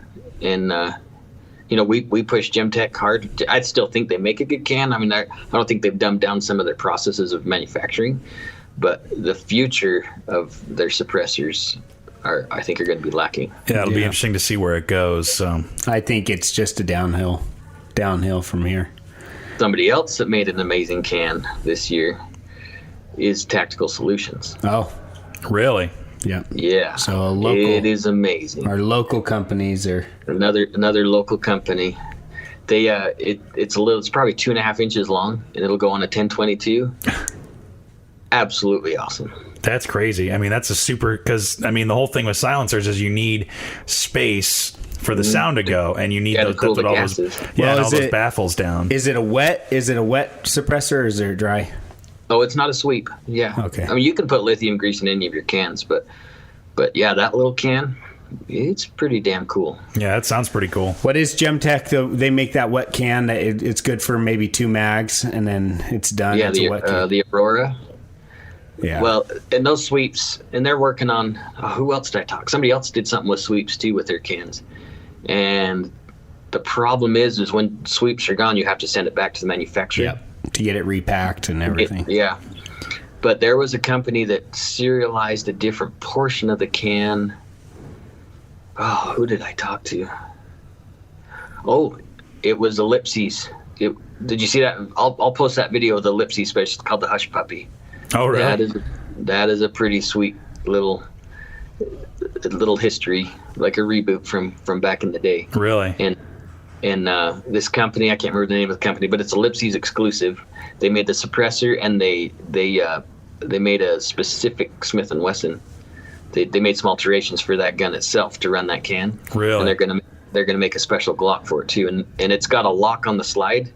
you know, we push Gemtech hard. I still think they make a good can. I mean, I don't think they've dumbed down some of their processes of manufacturing, but the future of their suppressors I think are going to be lacking. Yeah, it'll be interesting to see where it goes. So I think it's just a downhill from here. Somebody else that made an amazing can this year is Tactical Solutions. Oh, really? Yeah. So it is amazing. Our local companies are another local company. They it's probably 2.5 inches long, and it'll go on a 1022. Absolutely awesome. That's crazy. I mean, that's a super, because I mean, the whole thing with silencers is you need space for the sound to go, and you need those, cool all those, all those baffles down. Is it a wet suppressor, or is it dry? Oh, it's not a sweep. Yeah. Okay. I mean, you can put lithium grease in any of your cans, but yeah, that little can, it's pretty damn cool. Yeah, that sounds pretty cool. What is Gemtech, though? They make that wet can that it's good for maybe 2 mags, and then it's done. Yeah, it's a wet can. The Aurora. Yeah. Well, and those sweeps, and they're working on, who else did I talk? Somebody else did something with sweeps too with their cans. And the problem is when sweeps are gone, you have to send it back to the manufacturer. Yep. To get it repacked and everything. Yeah. But there was a company that serialized a different portion of the can. Oh, who did I talk to? Oh, it was Ellipses. Did you see that? I'll post that video of the Ellipses special called the Hush Puppy. Oh, really? That is a pretty sweet little history, like a reboot from back in the day. Really? And this company, I can't remember the name of the company, but it's Ellipses exclusive. They made the suppressor, and they made a specific Smith & Wesson. They made some alterations for that gun itself to run that can. Really? And they're gonna make a special Glock for it too, and it's got a lock on the slide,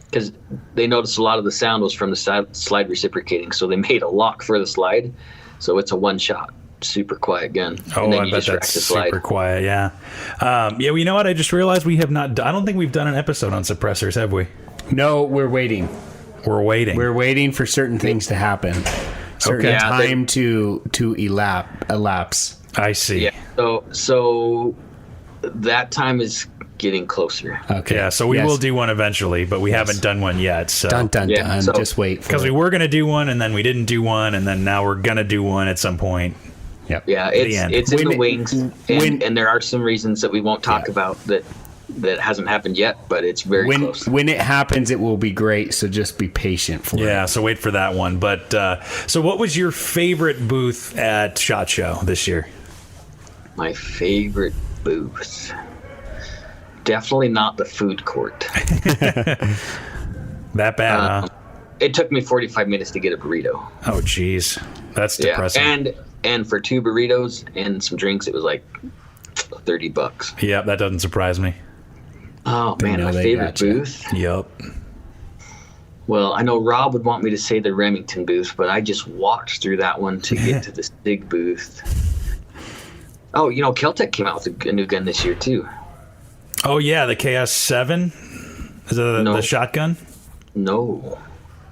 because they noticed a lot of the sound was from the slide reciprocating, so they made a lock for the slide, so it's a one-shot, super quiet gun. Oh, and then I bet that's super quiet. Yeah. Yeah. Well, you know what? I just realized we have not. I don't think we've done an episode on suppressors, have we? No, we're waiting. We're waiting for certain things to happen. Certain time to elapse. I see. Yeah. So that time is getting closer. Okay. Yeah. So we will do one eventually, but we haven't done one yet. So dun. Just wait. Because we were going to do one, and then we didn't do one, and then now we're going to do one at some point. Yep. Yeah. It's in the wings, and there are some reasons that we won't talk about that hasn't happened yet, but it's very close. When it happens, it will be great, so just be patient for it. Yeah, so wait for that one. But so what was your favorite booth at SHOT Show this year? My favorite booth? Definitely not the food court. That bad, huh? It took me 45 minutes to get a burrito. Oh, geez. That's depressing. And for 2 burritos and some drinks, it was like $30. Yeah, that doesn't surprise me. Oh, man, my favorite booth? Yep. Well, I know Rob would want me to say the Remington booth, but I just walked through that one to get to the SIG booth. Oh, you know, Kel-Tec came out with a new gun this year, too. Oh, yeah, the KS7? Is it the shotgun? No,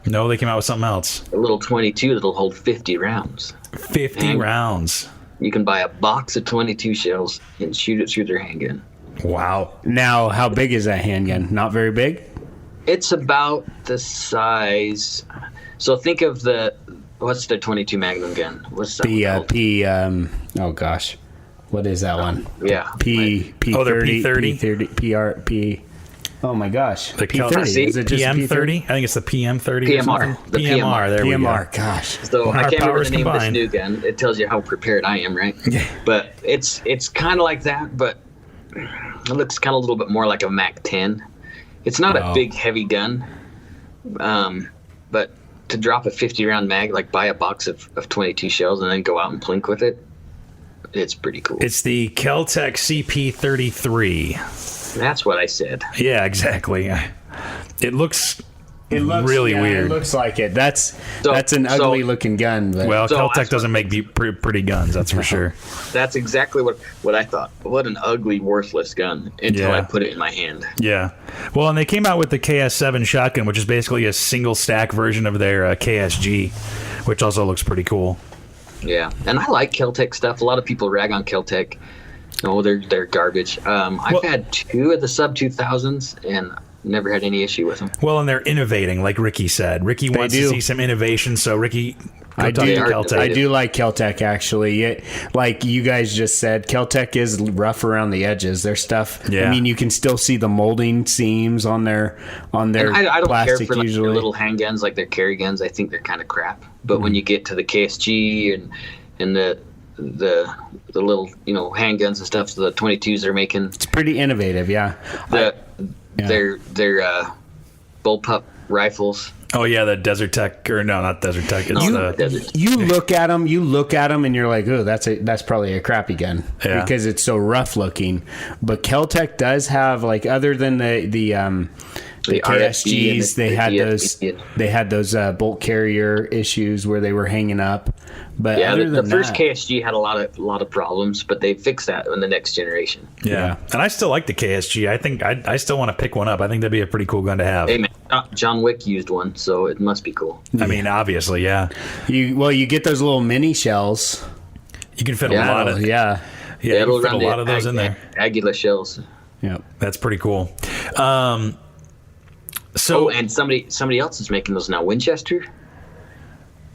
they came out with something else. A little 22 that'll hold 50 rounds. 50 rounds. You can buy a box of 22 shells and shoot it through their handgun. Wow. Now, how big is that handgun? Not very big? It's about the size. So think of what's the 22 Magnum gun? What's that oh gosh. What is that one? Yeah. P30. P30. Oh my gosh. The P30. Is it just PM30? I think it's the PM30. PMR. The PMR. There we go. PMR. Gosh. So I can't remember the name of this new gun. It tells you how prepared I am, right? Yeah. But it's kind of like that, but it looks kind of a little bit more like a Mac 10. It's not a big, heavy gun, but to drop a 50-round mag, like buy a box of 22 shells and then go out and plink with it, it's pretty cool. It's the Kel-Tec CP33. That's what I said. Yeah, exactly. It looks It looks really weird. It looks like it. That's an ugly looking gun. But. Well, Kel-Tec doesn't make pretty guns, that's for sure. That's exactly what I thought. What an ugly, worthless gun until I put it in my hand. Yeah. Well, and they came out with the KS7 shotgun, which is basically a single stack version of their KSG, which also looks pretty cool. Yeah, and I like Kel-Tec stuff. A lot of people rag on Kel-Tec. Oh, they're garbage. I've had 2 of the sub 2000s, and never had any issue with them. Well, and they're innovating, like Ricky said. Ricky wants to see some innovation, so Ricky, I do like Kel-Tec, actually. Like you guys just said, Kel-Tec is rough around the edges. Their stuff, I mean, you can still see the molding seams on their I don't plastic care for usually. Their little handguns, like their carry guns. I think they're kind of crap. But when you get to the KSG and the little handguns and stuff, the 22s they're making, it's pretty innovative. Yeah. Their bullpup rifles. Oh yeah, the Desert Tech, or no, not Desert Tech. It's you look at them, and you're like, oh, that's probably a crappy gun because it's so rough looking. But Kel-Tec does have, like, other than the KSGs, they had those bolt carrier issues where they were hanging up. But the first KSG had a lot of problems, but they fixed that in the next generation. Yeah, and I still like the KSG. I think I still want to pick one up. I think that'd be a pretty cool gun to have. Hey man, John Wick used one, so it must be cool. I mean, obviously, yeah. You get those little mini shells. You can fit a lot of you can fit a lot of those in there. Aguila shells. Yeah, that's pretty cool. And somebody else is making those now. Winchester.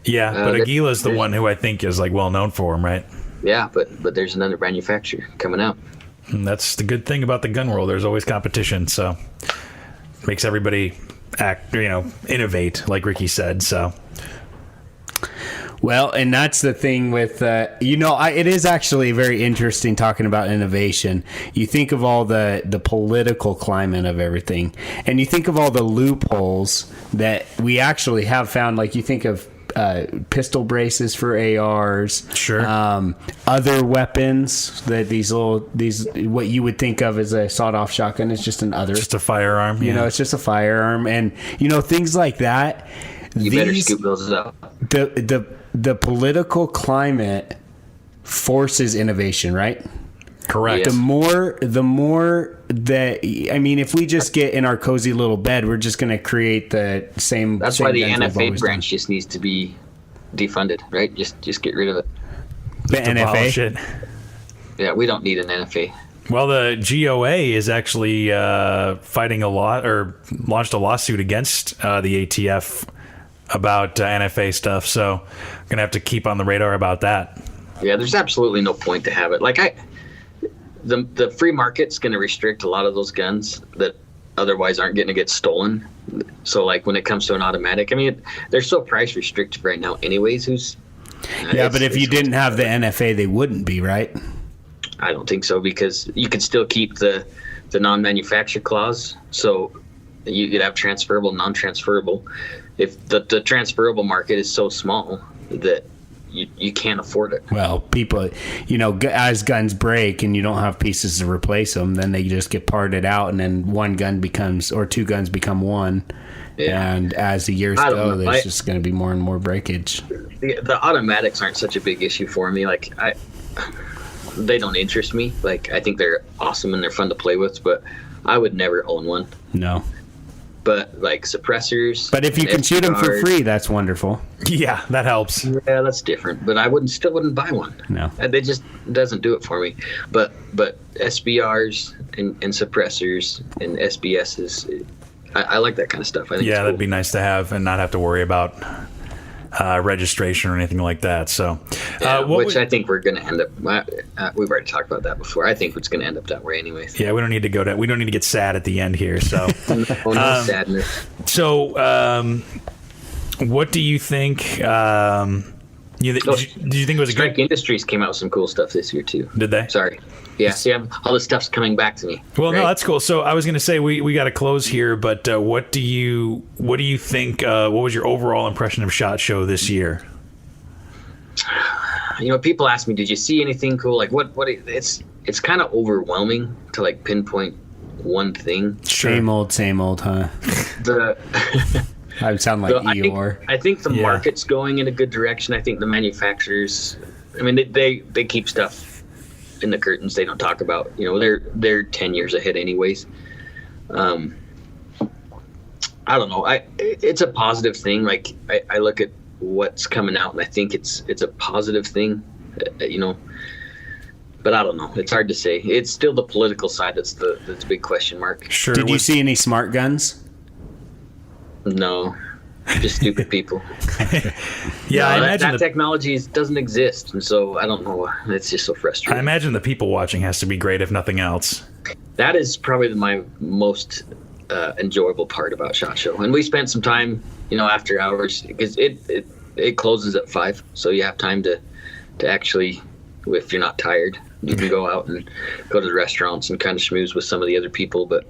Yeah, but Aguila's the one who I think is like well known for them, right? Yeah, but there's another manufacturer coming out. And that's the good thing about the gun world. There's always competition, so makes everybody innovate, like Ricky said. So. Well, and that's the thing with, it is actually very interesting talking about innovation. You think of all the political climate of everything, and you think of all the loopholes that we actually have found. Like, you think of pistol braces for ARs, sure. Other weapons that these what you would think of as a sawed-off shotgun is just just a firearm. It's just a firearm, and things like that. You better scoop those up. The political climate forces innovation, right? Correct. Yes. The more that, I mean, if we just get in our cozy little bed, we're just going to create the same. That's why the NFA branch just needs to be defunded, right? Just get rid of it. The NFA. Yeah, we don't need an NFA. Well, the GOA is actually fighting launched a lawsuit against the ATF about NFA stuff. So I'm gonna have to keep on the radar about that. Yeah, there's absolutely no point to have it. Like the free market's going to restrict a lot of those guns that otherwise aren't going to get stolen. So, like, when it comes to an automatic, I mean, they're so price restricted right now anyways. But if you didn't have the NFA, they wouldn't be, right? I don't think so, because you could still keep the non-manufacture clause. So you could have transferable, non-transferable. If the transferable market is so small that you can't afford it. Well, people, as guns break and you don't have pieces to replace them, then they just get parted out, and then two guns become one. Yeah. And as the years go, there's just going to be more and more breakage. The automatics aren't such a big issue for me. Like, they don't interest me. Like, I think they're awesome and they're fun to play with, but I would never own one. No. But, like, suppressors. But if you can shoot them for free, that's wonderful. Yeah, that helps. Yeah, that's different. But I still wouldn't buy one. No. They just doesn't do it for me. But SBRs and suppressors and SBSs, I like that kind of stuff. I think that'd be nice to have and not have to worry about registration or anything like that. So, I think we're going to end up. We've already talked about that before. I think it's going to end up that way, anyways. Yeah, we don't need to we don't need to get sad at the end here. So, no sadness. So, what do you think? Did you think it was Strike Industries came out with some cool stuff this year too? Did they? Sorry. Yeah, see, all this stuff's coming back to me. Well, right? No, that's cool. So I was going to say we got to close here, but what do you think? What was your overall impression of SHOT Show this year? People ask me, did you see anything cool? Like what? It's kind of overwhelming to like pinpoint one thing. Same old, huh? I would sound like Eeyore. I think the market's going in a good direction. I think the manufacturers, I mean, they keep stuff in the curtains they don't talk about. You know, they're 10 years ahead anyways. I don't know. It's a positive thing. Like I look at what's coming out and I think it's a positive thing, you know, but I don't know. It's hard to say. It's still the political side that's the big question mark. Sure. Did you see any smart guns? No, just stupid people. Yeah, I imagine that technology doesn't exist, and so I don't know. It's just so frustrating. I imagine the people watching has to be great, if nothing else. That is probably my most enjoyable part about SHOT Show, and we spent some time, you know, after hours because it closes at 5, so you have time to actually, if you're not tired, you can go out and go to the restaurants and kind of schmooze with some of the other people, but.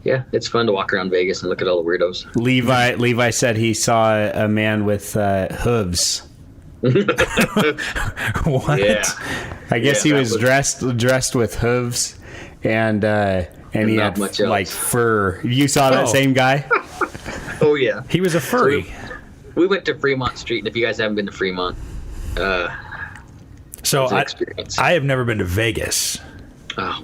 Yeah, it's fun to walk around Vegas and look at all the weirdos. Levi said he saw a man with hooves. What? Yeah. I guess he was dressed with hooves, and he had like fur. You saw that same guy? Oh yeah, he was a furry. So we went to Fremont Street, and if you guys haven't been to Fremont, so I have never been to Vegas.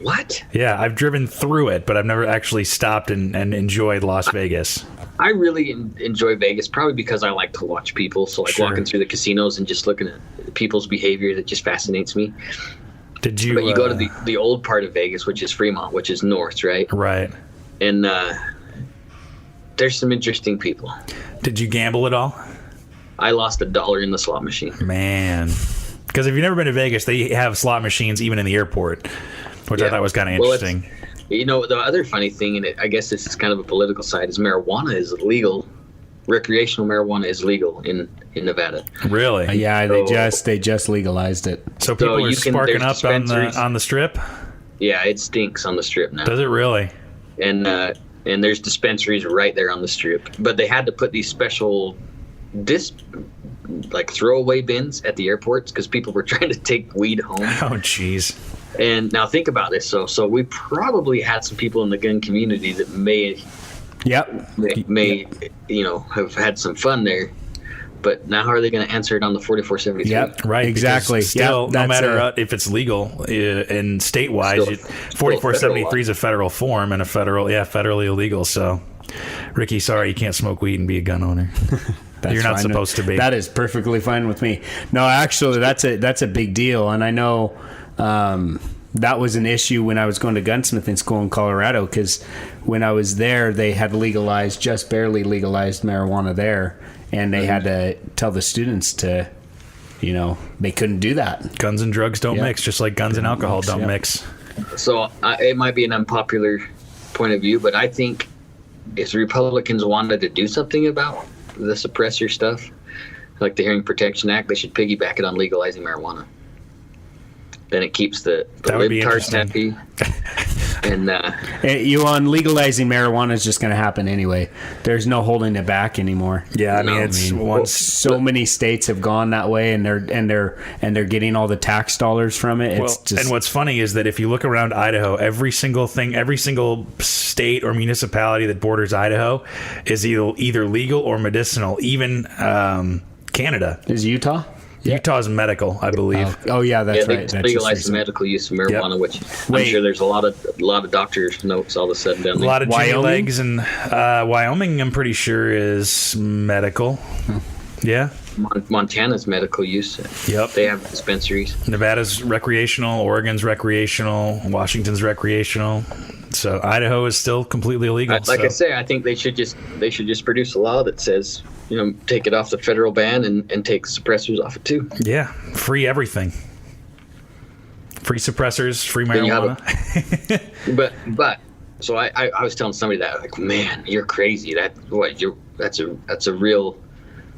What? Yeah, I've driven through it, but I've never actually stopped and enjoyed Las Vegas. I really enjoy Vegas, probably because I like to watch people. So like walking through the casinos and just looking at people's behavior, that just fascinates me. Did you? But you go to the old part of Vegas, which is Fremont, which is north, right? Right. And there's some interesting people. Did you gamble at all? I lost $1 in the slot machine. Man. Because if you've never been to Vegas, they have slot machines even in the airport, which I thought was kind of interesting. You know, the other funny thing, and I guess this is kind of a political side, is marijuana is legal. Recreational marijuana is legal in Nevada. Really? Yeah, they just legalized it. So people are sparking up on the strip? Yeah, it stinks on the strip now. Does it really? And there's dispensaries right there on the strip. But they had to put these special throwaway bins at the airports because people were trying to take weed home. Oh, jeez. And now think about this. So we probably had some people in the gun community that may have had some fun there. But now how are they going to answer it on the 4473? Yep, right. Exactly. Still, no matter if it's legal and state-wise, 4473 is a federal form and federally illegal. So, Ricky, sorry, you can't smoke weed and be a gun owner. You're not supposed to be. That is perfectly fine with me. No, actually, that's a big deal, and I know that was an issue when I was going to gunsmithing school in Colorado, because when I was there, they had just barely legalized marijuana there, and they had to tell the students to, they couldn't do that. Guns and drugs don't mix, just like guns and alcohol don't mix. So it might be an unpopular point of view, but I think if the Republicans wanted to do something about the suppressor stuff, like the Hearing Protection Act, they should piggyback it on legalizing marijuana. Then it keeps the libtards happy. And you on legalizing marijuana is just going to happen anyway. There's no holding it back anymore. Yeah, so many states have gone that way, and they're getting all the tax dollars from it. And what's funny is that if you look around Idaho, every single state or municipality that borders Idaho is either legal or medicinal. Even Canada is Utah. Utah's medical, I believe. That's right. They legalized the medical use of marijuana, which I'm sure there's a lot of doctors' notes all of a sudden down there. A lot of Jimmy legs, and Wyoming, I'm pretty sure, is medical. Oh. Yeah. Montana's medical use. Yep. They have dispensaries. Nevada's recreational, Oregon's recreational, Washington's recreational. So Idaho is still completely illegal. I say, I think they should just produce a law that says, take it off the federal ban and take suppressors off it too. Yeah, free everything. Free suppressors, free marijuana. But so I was telling somebody that, like, man, you're crazy. That's a real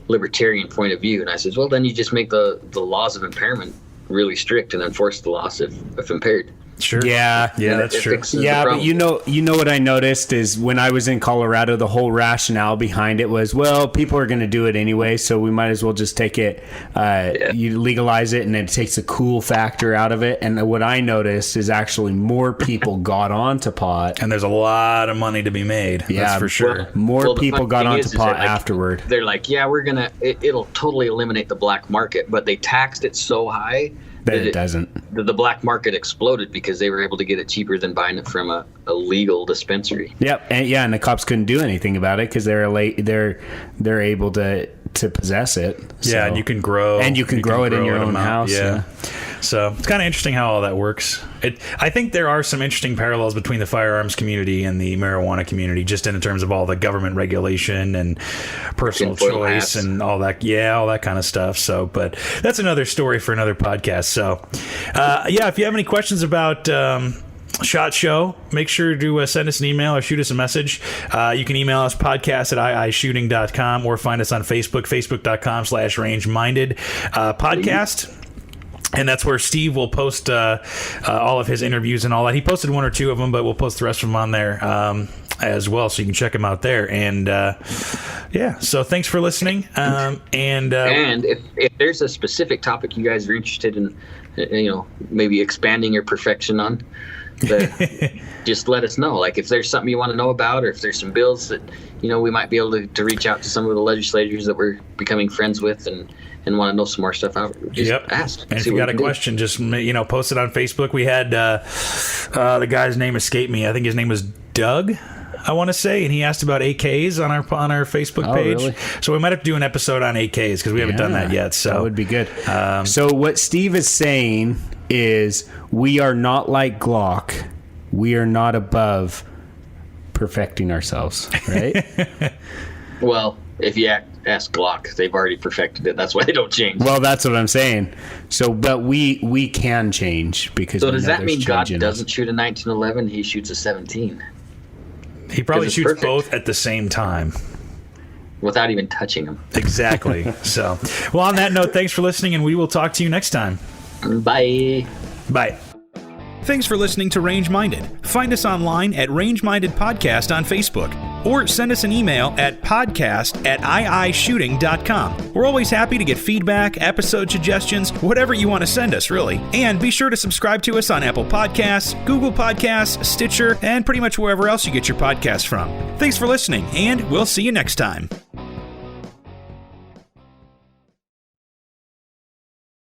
libertarian point of view. And I said, well, then you just make the laws of impairment really strict and enforce the laws if impaired. Sure. Yeah. Yeah, that's true. Yeah, but you know what I noticed is when I was in Colorado, the whole rationale behind it was, well, people are going to do it anyway, so we might as well just take it, you legalize it, and it takes the cool factor out of it. And what I noticed is actually more people got onto pot. And there's a lot of money to be made. Yeah, that's for sure. More people got onto pot afterward. They're like, yeah, it'll totally eliminate the black market, but they taxed it so high that it doesn't. The black market exploded because they were able to get it cheaper than buying it from a legal dispensary. Yep, and the cops couldn't do anything about it because they're able to possess it. So. Yeah, and you can grow it in your own house. Yeah. So it's kind of interesting how all that works. I think there are some interesting parallels between the firearms community and the marijuana community, just in terms of all the government regulation and personal choice and all that. Yeah, all that kind of stuff. So, but that's another story for another podcast. So, if you have any questions about SHOT Show, make sure to send us an email or shoot us a message. You can email us podcast@iishooting.com or find us on Facebook, facebook.com/rangeminded podcast. And that's where Steve will post all of his interviews and all that. He posted one or two of them, but we'll post the rest of them on there as well, so you can check them out there. And so thanks for listening. And if there's a specific topic you guys are interested in, maybe expanding your perfection on, just let us know. Like if there's something you want to know about, or if there's some bills that we might be able to reach out to some of the legislators that we're becoming friends with and want to know some more stuff out, just ask. And if you got a question, just post it on Facebook. We had the guy's name escaped me. I think his name was Doug, I want to say, and he asked about AKs on our Facebook page. Really? So we might have to do an episode on AKs because we haven't done that yet. So that would be good. So what Steve is saying is, we are not like Glock. We are not above perfecting ourselves, right? Well, if you ask Glock, they've already perfected it. That's why they don't change. Well, that's what I'm saying. So, but we can change because. So does that mean God doesn't shoot a 1911? He shoots a 17. He probably shoots both at the same time, without even touching them. Exactly. So, well, on that note, thanks for listening, and we will talk to you next time. Bye. Bye. Thanks for listening to Range Minded. Find us online at Range Minded Podcast on Facebook, or send us an email at podcast@iishooting.com. We're always happy to get feedback, episode suggestions, whatever you want to send us, really. And be sure to subscribe to us on Apple Podcasts, Google Podcasts, Stitcher, and pretty much wherever else you get your podcasts from. Thanks for listening, and we'll see you next time.